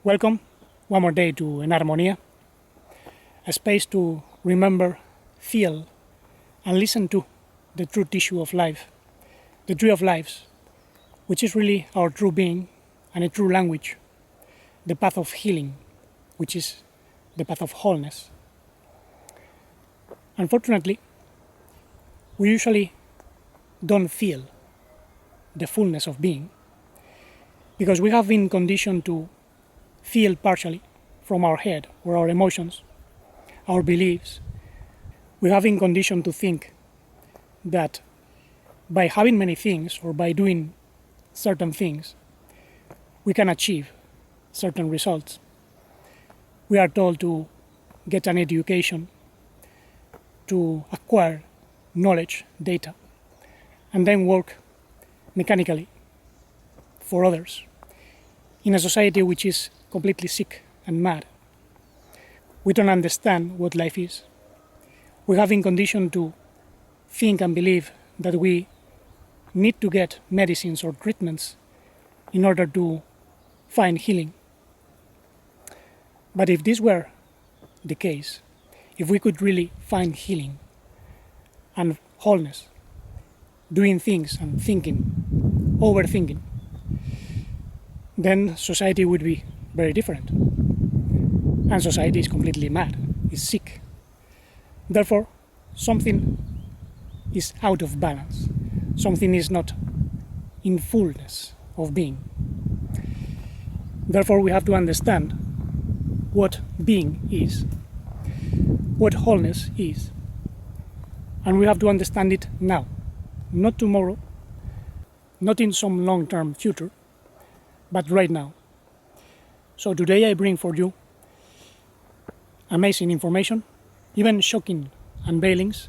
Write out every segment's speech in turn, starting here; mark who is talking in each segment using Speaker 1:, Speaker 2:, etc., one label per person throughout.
Speaker 1: Welcome one more day to Enharmonia, a space to remember, feel, and listen to the true tissue of life, the tree of lives, which is really our true being and a true language, the path of healing, which is the path of wholeness. Unfortunately, we usually don't feel the fullness of being because we have been conditioned to feel partially from our head or our emotions, our beliefs. We have been conditioned to think that by having many things or by doing certain things, we can achieve certain results. We are told to get an education, to acquire knowledge, data, and then work mechanically for others in a society which is completely sick and mad. We don't understand what life is. We have been conditioned to think and believe that we need to get medicines or treatments in order to find healing. But if this were the case, if we could really find healing and wholeness, doing things and thinking, overthinking, then society would be very different. And society is completely mad, is sick. Therefore, something is out of balance. Something is not in fullness of being. Therefore, we have to understand what being is, what wholeness is. And we have to understand it now, not tomorrow, not in some long-term future, but right now. So today I bring for you amazing information, even shocking unveilings,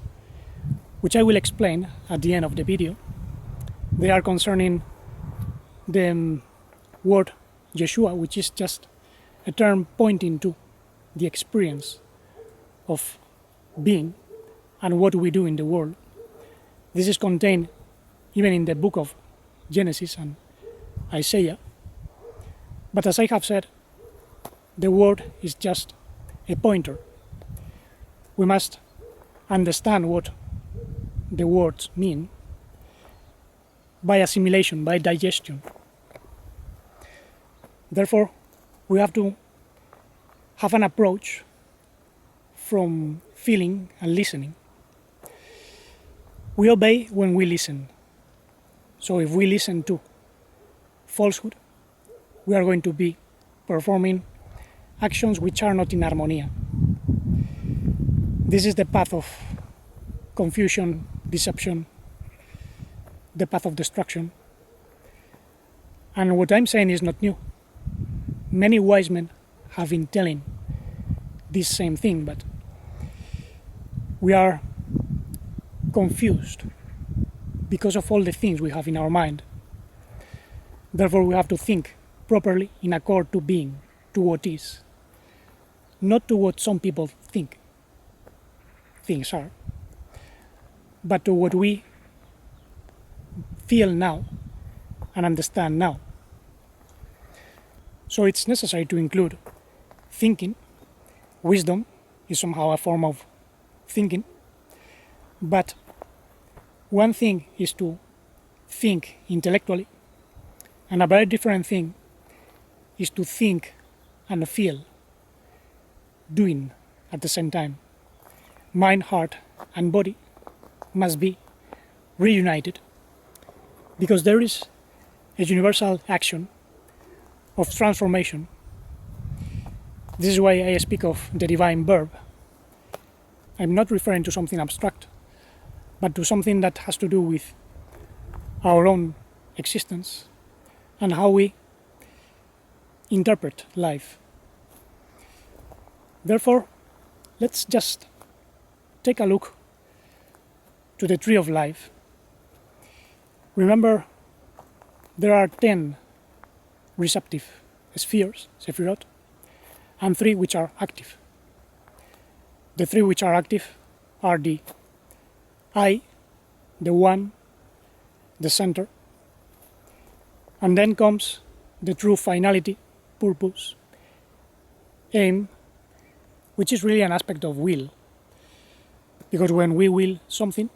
Speaker 1: which I will explain at the end of the video. They are concerning the word Yeshua, which is just a term pointing to the experience of being and what we do in the world. This is contained even in the book of Genesis and Isaiah. But as I have said, the word is just a pointer. We must understand what the words mean by assimilation, by digestion. Therefore, we have to have an approach from feeling and listening. We obey when we listen. So if we listen to falsehood, we are going to be performing actions which are not in harmonia. This is the path of confusion, deception, the path of destruction. And what I'm saying is not new. Many wise men have been telling this same thing, but we are confused because of all the things we have in our mind. Therefore, we have to think properly in accord to being, to what is, not to what some people think things are, but to what we feel now and understand now. So it's necessary to include thinking. Wisdom is somehow a form of thinking, but one thing is to think intellectually, and a very different thing is to think and feel, doing at the same time. Mind, heart, and body must be reunited because there is a universal action of transformation. This is why I speak of the divine verb. I'm not referring to something abstract, but to something that has to do with our own existence and how we interpret life. Therefore, let's just take a look to the tree of life. Remember, there are 10 receptive spheres, sephirot, and 3 which are active. The 3 which are active are the I, the One, the Center, and then comes the true finality, purpose, aim, which is really an aspect of will. Because when we will something,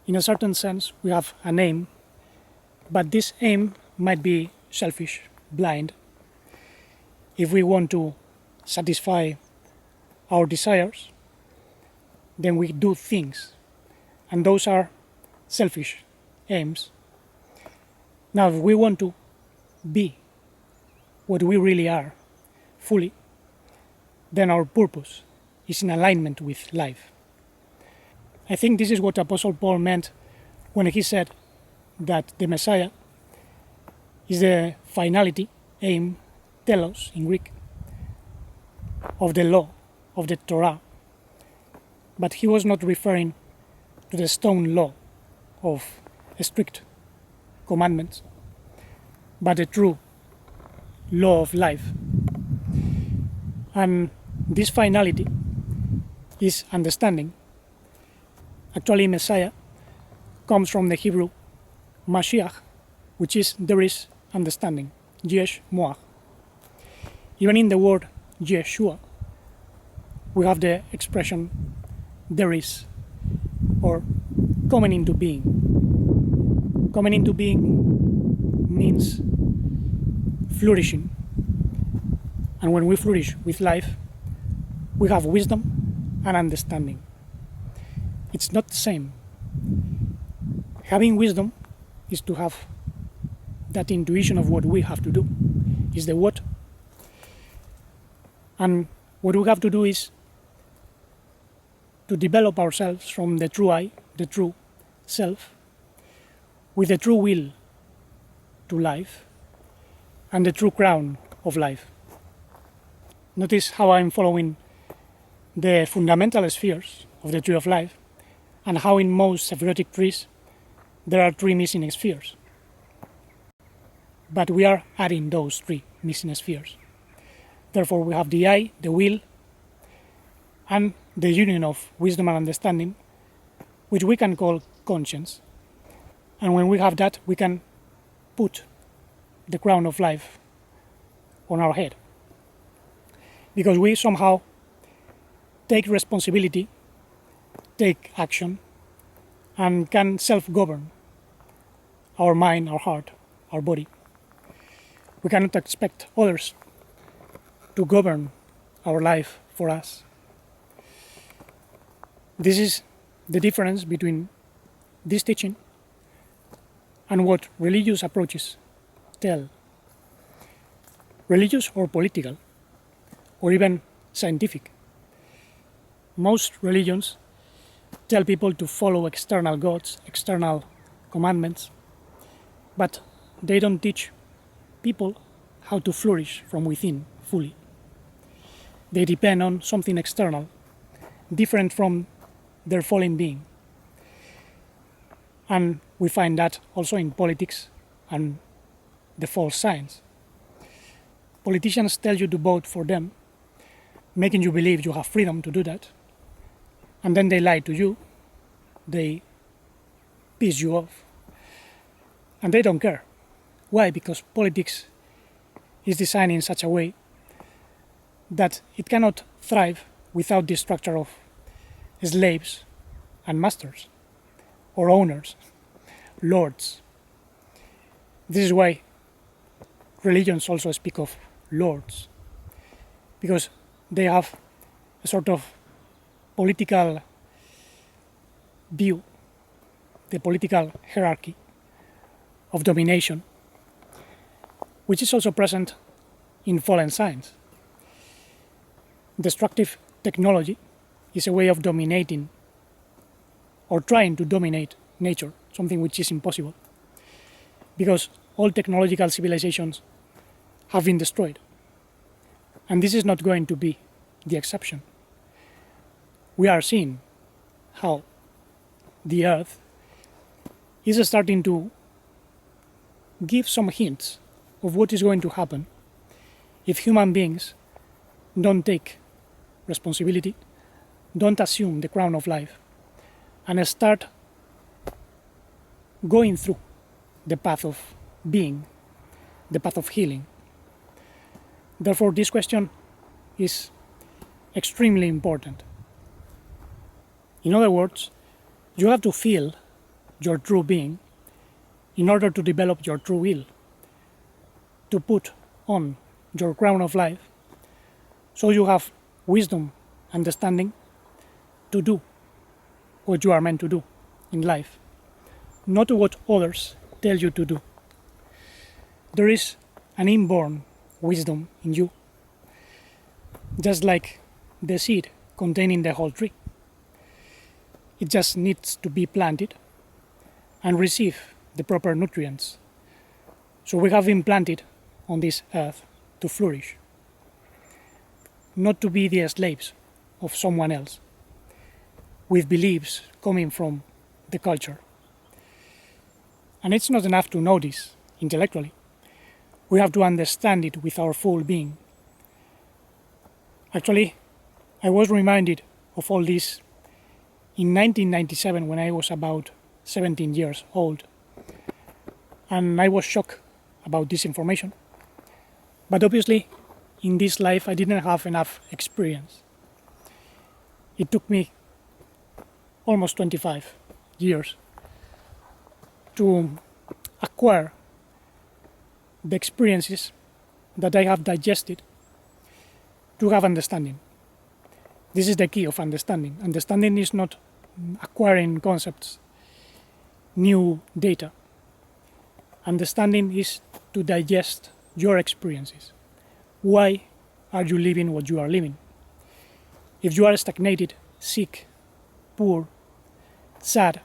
Speaker 1: in a certain sense, we have an aim, but this aim might be selfish, blind. If we want to satisfy our desires, then we do things, and those are selfish aims. Now, if we want to be what we really are fully, then our purpose is in alignment with life. I think this is what Apostle Paul meant when he said that the Messiah is the finality, aim, telos in Greek, of the law, of the Torah. But he was not referring to the stone law of strict commandments, but the true law of life. And this finality is understanding. Actually, Messiah comes from the Hebrew Mashiach, which is there is understanding, Yesh Moach. Even in the word Yeshua, we have the expression there is, or coming into being. Coming into being means flourishing. And when we flourish with life, we have wisdom and understanding. It's not the same. Having wisdom is to have that intuition of what we have to do, is the what. And what we have to do is to develop ourselves from the true I, the true self, with the true will to life and the true crown of life. Notice how I'm following the fundamental spheres of the tree of life, and how in most Sephirotic trees there are 3 missing spheres. But we are adding those 3 missing spheres. Therefore we have the I, the will, and the union of wisdom and understanding, which we can call conscience. And when we have that, we can put the crown of life on our head. Because we somehow take responsibility, take action, and can self-govern our mind, our heart, our body. We cannot expect others to govern our life for us. This is the difference between this teaching and what religious approaches tell. Religious or political, or even scientific. Most religions tell people to follow external gods, external commandments, but they don't teach people how to flourish from within fully. They depend on something external, different from their fallen being. And we find that also in politics and the false science. Politicians tell you to vote for them, making you believe you have freedom to do that, and then they lie to you, they piss you off, and they don't care. Why? Because politics is designed in such a way that it cannot thrive without the structure of slaves and masters, or owners, lords. This is why religions also speak of lords, because they have a sort of political view, the political hierarchy of domination, which is also present in fallen science. Destructive technology is a way of dominating or trying to dominate nature, something which is impossible, because all technological civilizations have been destroyed. And this is not going to be the exception. We are seeing how the Earth is starting to give some hints of what is going to happen if human beings don't take responsibility, don't assume the crown of life, and start going through the path of being, the path of healing. Therefore, this question is extremely important. In other words, you have to feel your true being in order to develop your true will, to put on your crown of life, so you have wisdom, understanding to do what you are meant to do in life, not what others tell you to do. There is an inborn wisdom in you, just like the seed containing the whole tree. It just needs to be planted and receive the proper nutrients. So we have been planted on this earth to flourish, not to be the slaves of someone else, with beliefs coming from the culture. And it's not enough to know this intellectually. We have to understand it with our full being. Actually, I was reminded of all this in 1997 when I was about 17 years old. And I was shocked about this information. But obviously, in this life, I didn't have enough experience. It took me almost 25 years to acquire the experiences that I have digested to have understanding. This is the key of understanding. Understanding is not acquiring concepts, new data. Understanding is to digest your experiences. Why are you living what you are living? If you are stagnated, sick, poor, sad,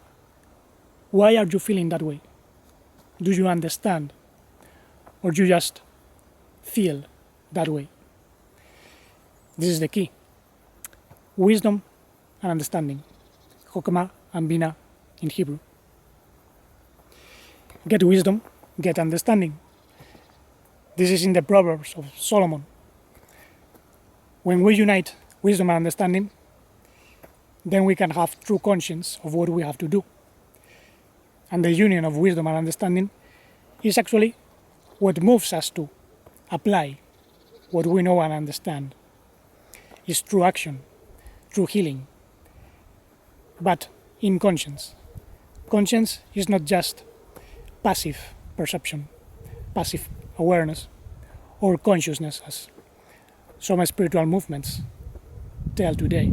Speaker 1: why are you feeling that way? Do you understand? Or do you just feel that way? This is the key. Wisdom and understanding. Chokmah and Bina in Hebrew. Get wisdom, get understanding. This is in the Proverbs of Solomon. When we unite wisdom and understanding, then we can have true conscience of what we have to do. And the union of wisdom and understanding is actually what moves us to apply what we know and understand. It's true action, true healing, but in conscience. Conscience is not just passive perception, passive awareness, or consciousness as some spiritual movements tell today.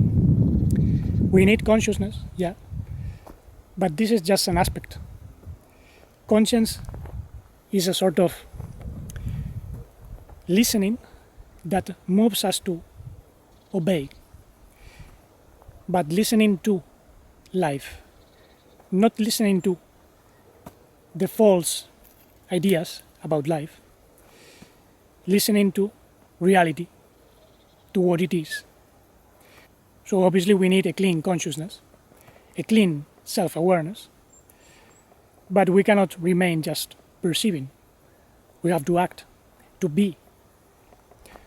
Speaker 1: We need consciousness, yeah, but this is just an aspect. Conscience is a sort of listening that moves us to obey, but listening to life, not listening to the false ideas about life, listening to reality, to what it is. So obviously we need a clean consciousness, a clean self-awareness, but we cannot remain just perceiving. We have to act, to be.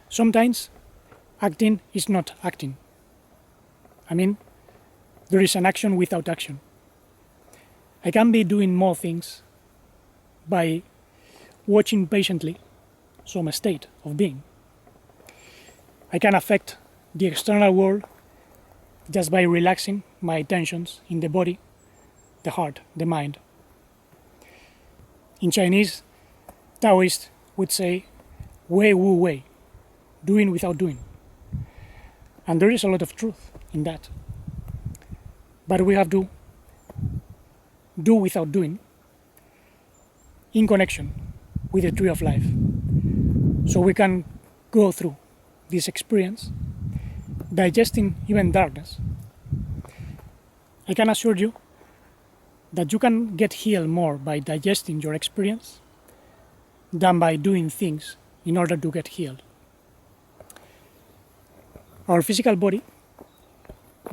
Speaker 1: Sometimes acting is not acting. I mean, there is an action without action. I can be doing more things by watching patiently some state of being. I can affect the external world just by relaxing my attentions in the body, the heart, the mind. In Chinese, Taoists would say, wei wu wei, doing without doing. And there is a lot of truth in that. But we have to do without doing in connection with the tree of life. So we can go through this experience, digesting even darkness. I can assure you that you can get healed more by digesting your experience than by doing things in order to get healed. Our physical body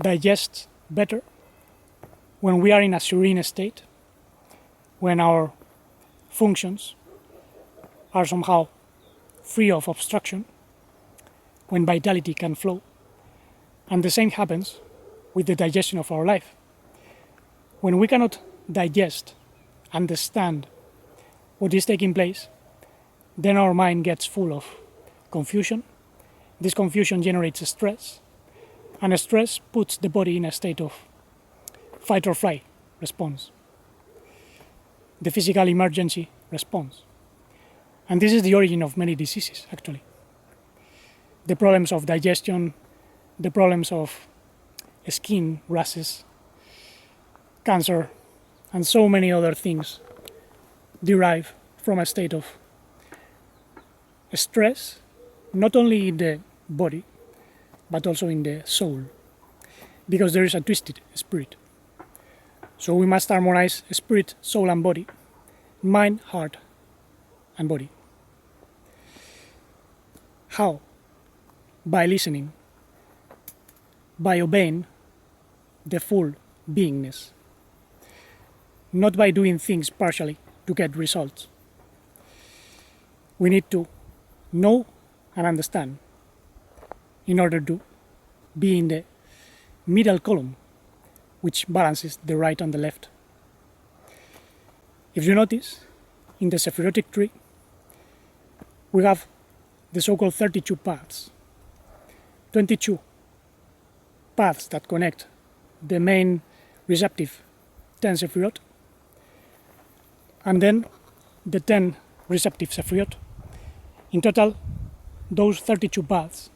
Speaker 1: digests better when we are in a serene state, when our functions are somehow free of obstruction, when vitality can flow. And the same happens with the digestion of our life. When we cannot digest, understand what is taking place, then our mind gets full of confusion. This confusion generates stress, And stress puts the body in a state of fight or flight response, the physical emergency response. And this is the origin of many diseases, actually. The problems of digestion, the problems of skin rashes, cancer, and so many other things derive from a state of stress, not only in the body, but also in the soul, because there is a twisted spirit. So we must harmonize spirit, soul, and body, mind, heart, and body. How? By listening, by obeying the full beingness, not by doing things partially to get results. We need to know and understand in order to be in the middle column, which balances the right and the left. If you notice, in the Sephirotic tree, we have the so-called 32 paths, 22 paths that connect the main receptive 10 Sephirot, and then the 10 receptive Sephirot. In total, those 32 paths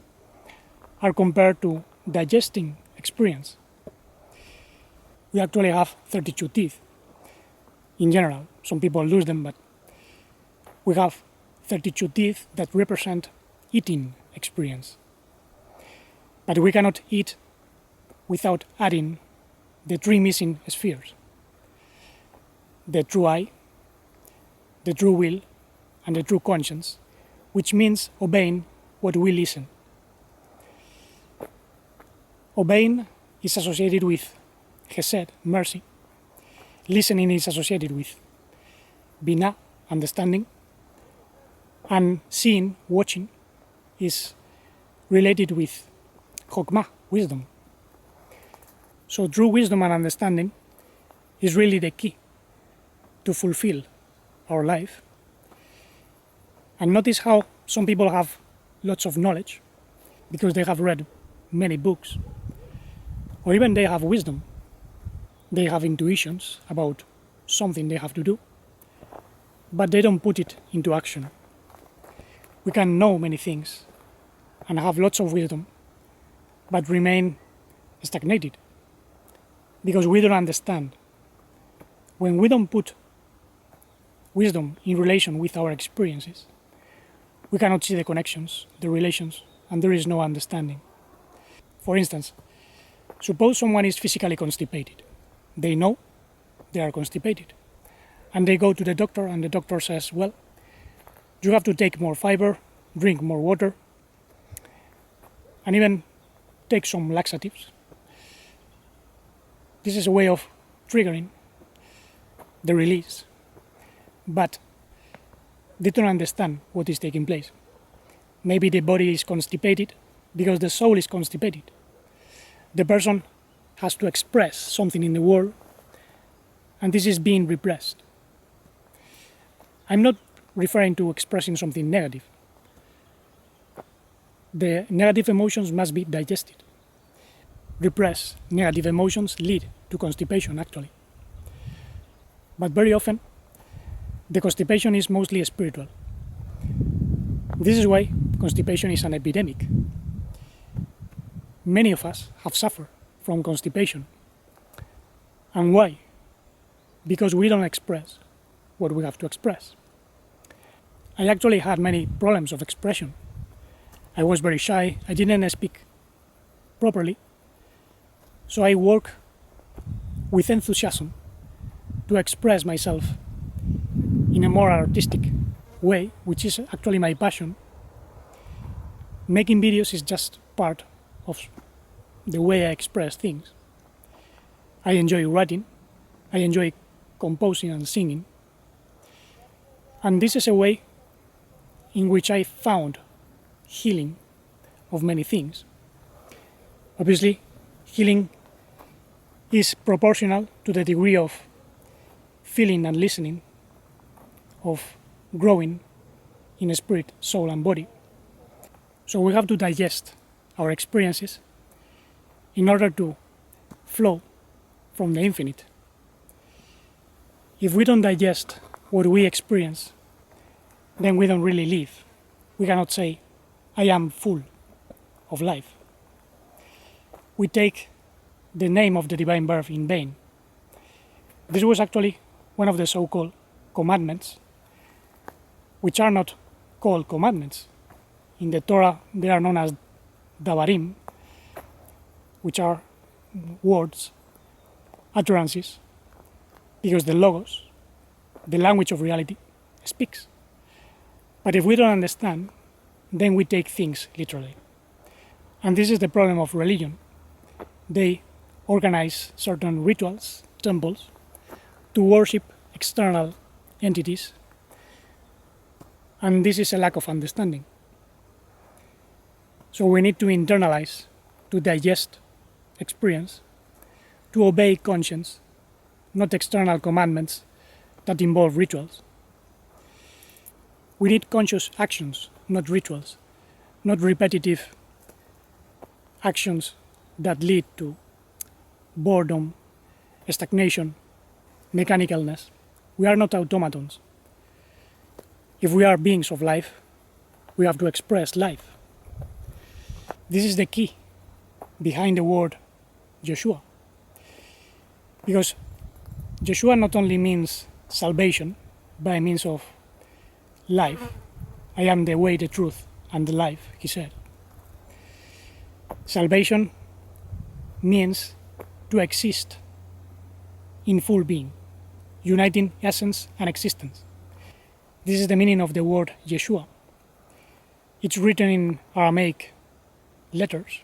Speaker 1: are compared to digesting experience. We actually have 32 teeth in general. Some people lose them, but we have 32 teeth that represent eating experience. But we cannot eat without adding the three missing spheres: the true eye, the true will, and the true conscience, which means obeying what we listen. Obeying is associated with Chesed, mercy. Listening is associated with Binah, understanding. And seeing, watching, is related with Chokmah, wisdom. So true wisdom and understanding is really the key to fulfill our life. And notice how some people have lots of knowledge because they have read many books, or even they have wisdom. They have intuitions about something they have to do, but they don't put it into action. We can know many things and have lots of wisdom, but remain stagnated because we don't understand. When we don't put wisdom in relation with our experiences, we cannot see the connections, the relations, and there is no understanding. For instance, suppose someone is physically constipated. They know they are constipated, and they go to the doctor, and the doctor says, well, you have to take more fiber, drink more water, and even take some laxatives. This is a way of triggering the release, but they don't understand what is taking place. Maybe the body is constipated because the soul is constipated. The person has to express something in the world, and this is being repressed. I'm not referring to expressing something negative. The negative emotions must be digested. Repressed negative emotions lead to constipation, actually. But very often, the constipation is mostly spiritual. This is why constipation is an epidemic. Many of us have suffered from constipation. And why? Because we don't express what we have to express. I actually had many problems of expression. I was very shy, I didn't speak properly, so I work with enthusiasm to express myself in a more artistic way, which is actually my passion. Making videos is just part of the way I express things. I enjoy writing, I enjoy composing and singing, and this is a way in which I found healing of many things. Obviously, healing is proportional to the degree of feeling and listening, of growing in spirit, soul, and body. So we have to digest our experiences in order to flow from the infinite. If we don't digest what we experience, then we don't really live. We cannot say, I am full of life. We take the name of the divine birth in vain. This was actually one of the so-called commandments, which are not called commandments. In the Torah, they are known as Davarim, which are words, utterances, because the Logos, the language of reality, speaks. But if we don't understand, then we take things literally. And this is the problem of religion. They organize certain rituals, temples, to worship external entities, and this is a lack of understanding. So we need to internalize, to digest experience, to obey conscience, not external commandments that involve rituals. We need conscious actions, not rituals, not repetitive actions that lead to boredom, stagnation, mechanicalness. We are not automatons. If we are beings of life, we have to express life. This is the key behind the word Yeshua. Because Yeshua not only means salvation by means of life. I am the way, the truth, and the life, he said. Salvation means to exist in full being, uniting essence and existence. This is the meaning of the word Yeshua. It's written in Aramaic letters,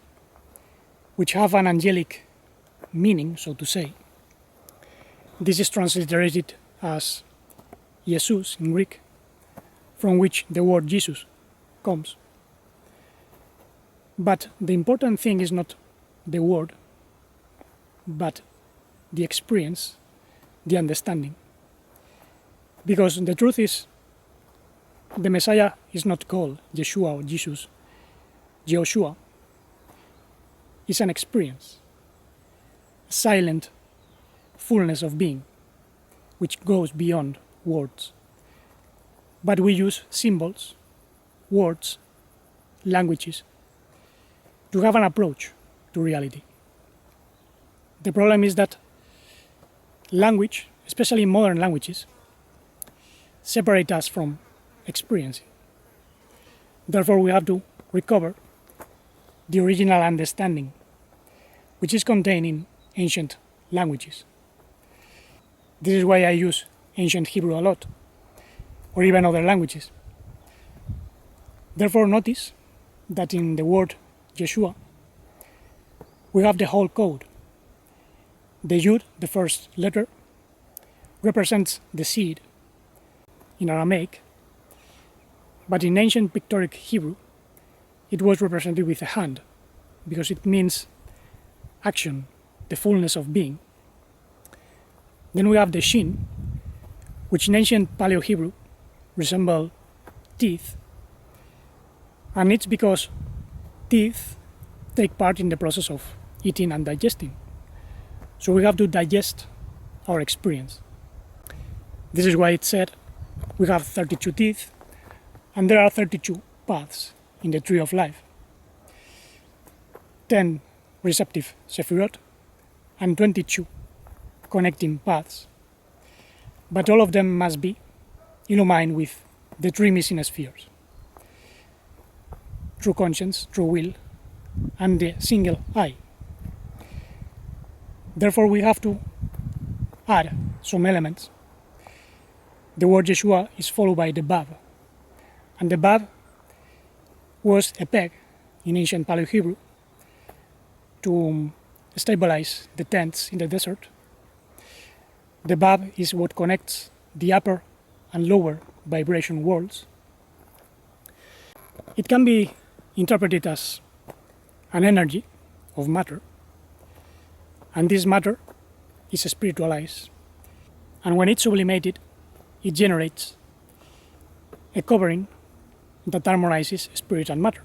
Speaker 1: which have an angelic meaning, so to say. This is transliterated as Jesus in Greek, from which the word Jesus comes. But the important thing is not the word, but the experience, the understanding. Because the truth is, the Messiah is not called Yeshua or Jesus, Jehoshua. It's an experience, a silent fullness of being, which goes beyond words. But we use symbols, words, languages, to have an approach to reality. The problem is that language, especially modern languages, separate us from experiencing. Therefore, we have to recover the original understanding, which is contained in ancient languages. This is why I use ancient Hebrew a lot, or even other languages. Therefore, notice that in the word Yeshua, we have the whole code. The Yud, the first letter, represents the seed in Aramaic, but in ancient pictoric Hebrew, it was represented with a hand, because it means action, the fullness of being. Then we have the Shin, which in ancient Paleo-Hebrew resemble teeth, and it's because teeth take part in the process of eating and digesting. So we have to digest our experience. This is why it said we have 32 teeth, and there are 32 paths in the tree of life. 10 receptive sephirot, and 22 connecting paths. But all of them must be illumined with the three missing spheres: true conscience, true will, and the single I. Therefore, we have to add some elements. The word Yeshua is followed by the Bab, and the Bab was a peg in ancient Paleo-Hebrew to stabilize the tents in the desert. The Bab is what connects the upper and lower vibration worlds. It can be interpreted as an energy of matter, and this matter is spiritualized, and when it's sublimated, it generates a covering that harmonizes spirit and matter,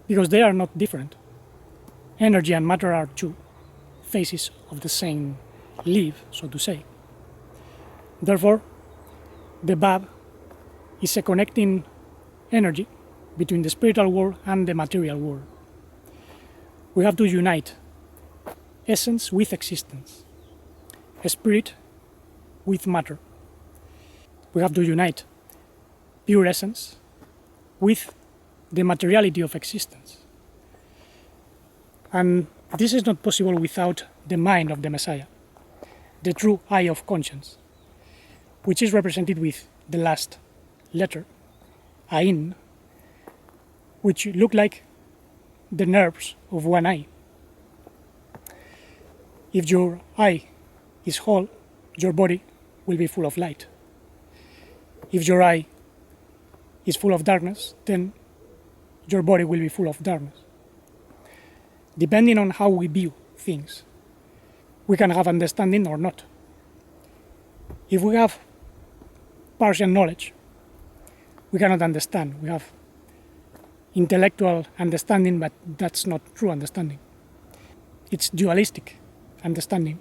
Speaker 1: because they are not different. Energy and matter are two faces of the same leaf, so to say. Therefore, the Bab is a connecting energy between the spiritual world and the material world. We have to unite essence with existence, spirit with matter. We have to unite pure essence with the materiality of existence. And this is not possible without the mind of the Messiah, the true eye of conscience, which is represented with the last letter, Ain, which look like the nerves of one eye. If your eye is whole, your body will be full of light. If your eye is full of darkness, then your body will be full of darkness. Depending on how we view things, we can have understanding or not. If we have partial knowledge, we cannot understand. We have intellectual understanding, but that's not true understanding. It's dualistic understanding.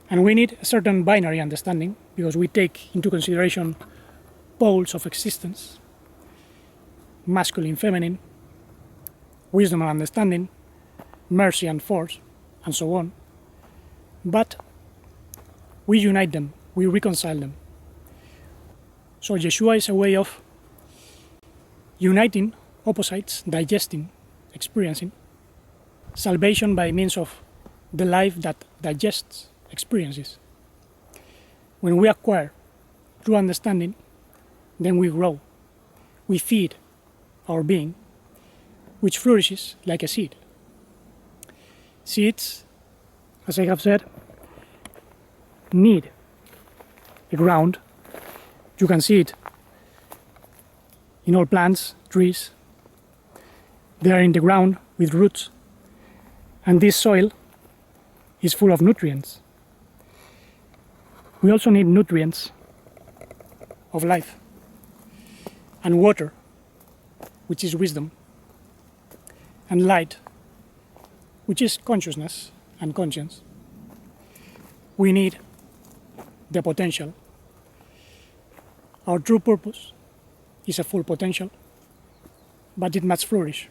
Speaker 1: And we need a certain binary understanding because we take into consideration poles of existence, masculine, feminine, wisdom and understanding, mercy and force, and so on. But we unite them, we reconcile them. So Yeshua is a way of uniting opposites, digesting, experiencing, salvation by means of the life that digests experiences. When we acquire true understanding, then we grow. We feed our being, which flourishes like a seed. Seeds, as I have said, need the ground. You can see it in all plants, trees. They are in the ground with roots, and this soil is full of nutrients. We also need nutrients of life and water, which is wisdom, and light, which is consciousness and conscience. We need the potential. Our true purpose is a full potential, but it must flourish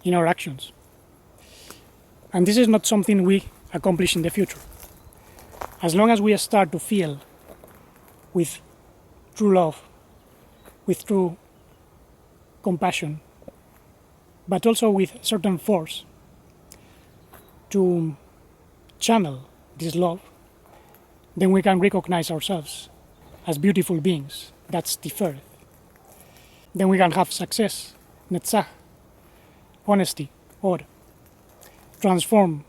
Speaker 1: in our actions. And this is not something we accomplish in the future. As long as we start to feel with true love, with true compassion, but also with certain force to channel this love, then we can recognize ourselves as beautiful beings. That's Tiferet. Then we can have success, netzach, honesty, or transform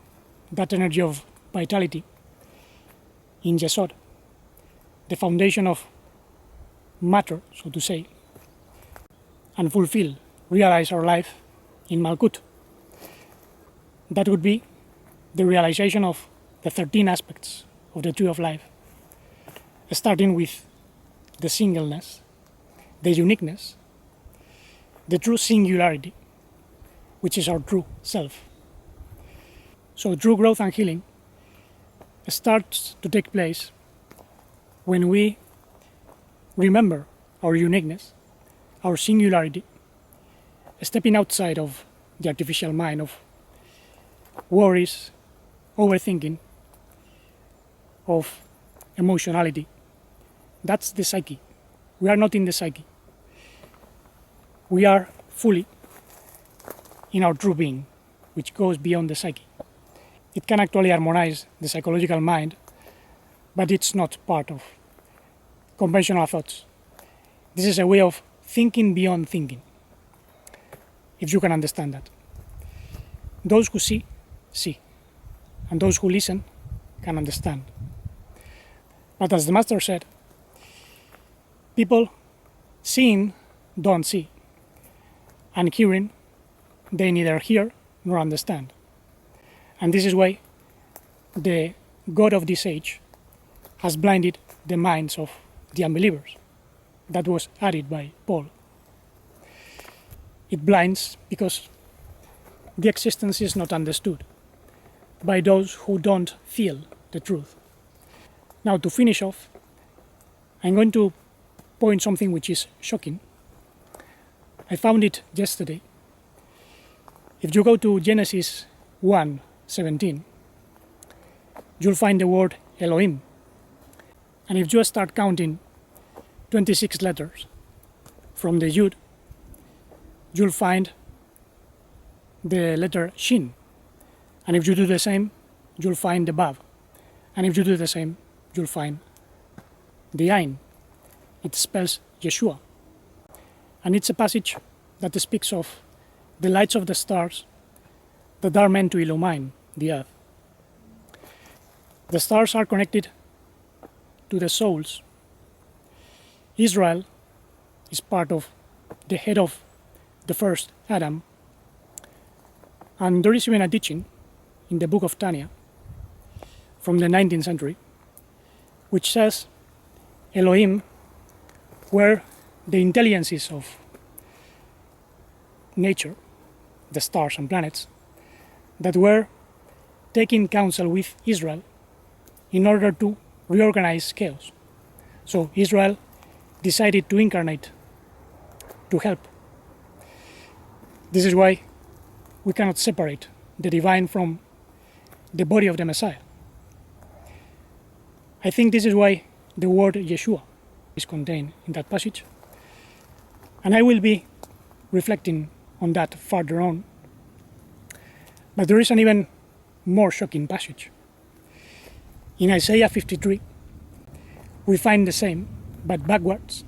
Speaker 1: that energy of vitality in Yesod, the foundation of matter, so to say, and fulfill, realize our life in Malkut. That would be the realization of the 13 aspects of the tree of life, starting with the singleness, the uniqueness, the true singularity, which is our true self. So true growth and healing starts to take place when we remember our uniqueness, our singularity, stepping outside of the artificial mind of worries, overthinking, of emotionality. That's the psyche. We are not in the psyche. We are fully in our true being, which goes beyond the psyche. It can actually harmonize the psychological mind, but it's not part of conventional thoughts. This is a way of thinking beyond thinking, if you can understand that. Those who see, see, and those who listen can understand. But as the Master said, people seeing don't see, and hearing they neither hear nor understand. And this is why the God of this age has blinded the minds of the unbelievers. That was added by Paul. It blinds because the existence is not understood by those who don't feel the truth. Now, to finish off, I'm going to point something which is shocking. I found it yesterday. If you go to Genesis 1:17, you'll find the word Elohim. And if you start counting 26 letters from the Yud, you'll find the letter Shin. And if you do the same, you'll find the Vav. And if you do the same, you'll find the Ain. It spells Yeshua. And it's a passage that speaks of the lights of the stars that are meant to illumine the earth. The stars are connected to the souls. Israel is part of the head of the first Adam. And there is even a teaching in the book of Tanya from the 19th century, which says Elohim were the intelligences of nature, the stars and planets, that were taking counsel with Israel in order to reorganize chaos. So Israel decided to incarnate to help. This is why we cannot separate the divine from the body of the Messiah. I think this is why the word Yeshua is contained in that passage. And I will be reflecting on that further on. But there is an even more shocking passage. In Isaiah 53, we find the same, but backwards,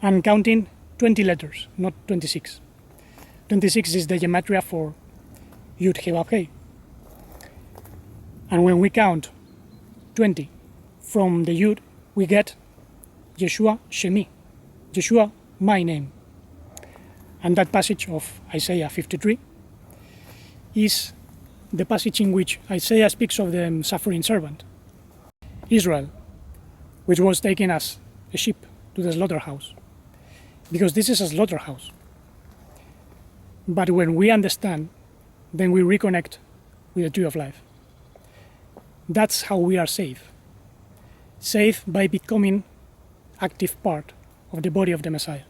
Speaker 1: and counting 20 letters, not 26. 26 is the gematria for Yud He Vav He. And when we count 20 from the Yud, we get Yeshua Shemi, Yeshua, my name. And that passage of Isaiah 53 is the passage in which Isaiah speaks of the suffering servant, Israel, which was taken as a sheep to the slaughterhouse, because this is a slaughterhouse. But when we understand, then we reconnect with the tree of life. That's how we are saved. Saved by becoming active part of the body of the Messiah.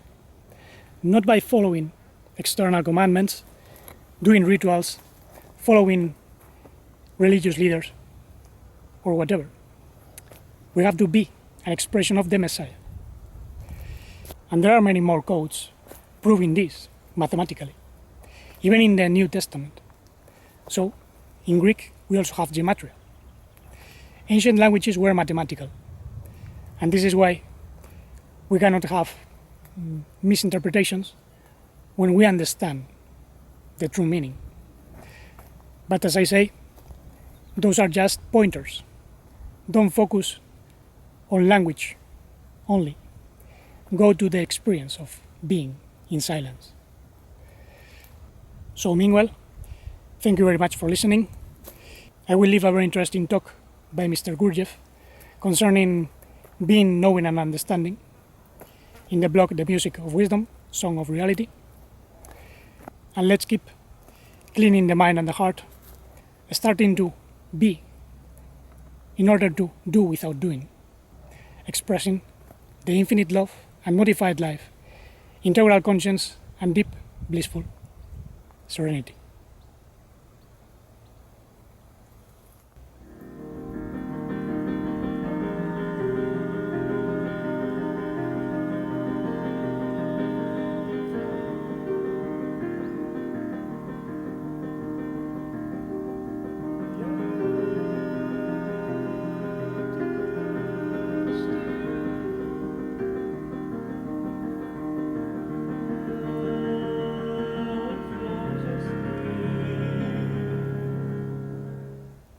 Speaker 1: Not by following external commandments, doing rituals, following religious leaders, or whatever. We have to be an expression of the Messiah. And there are many more quotes proving this mathematically, even in the New Testament. So, in Greek, we also have gematria. Ancient languages were mathematical. And this is why we cannot have misinterpretations when we understand the true meaning. But as I say, those are just pointers. Don't focus on language only. Go to the experience of being in silence. So meanwhile, thank you very much for listening. I will leave a very interesting talk by Mr. Gurdjieff concerning being, knowing, and understanding in the blog The Music of Wisdom, Song of Reality. And let's keep cleaning the mind and the heart, starting to be in order to do without doing, expressing the infinite love and modified life, integral conscience, and deep, blissful serenity.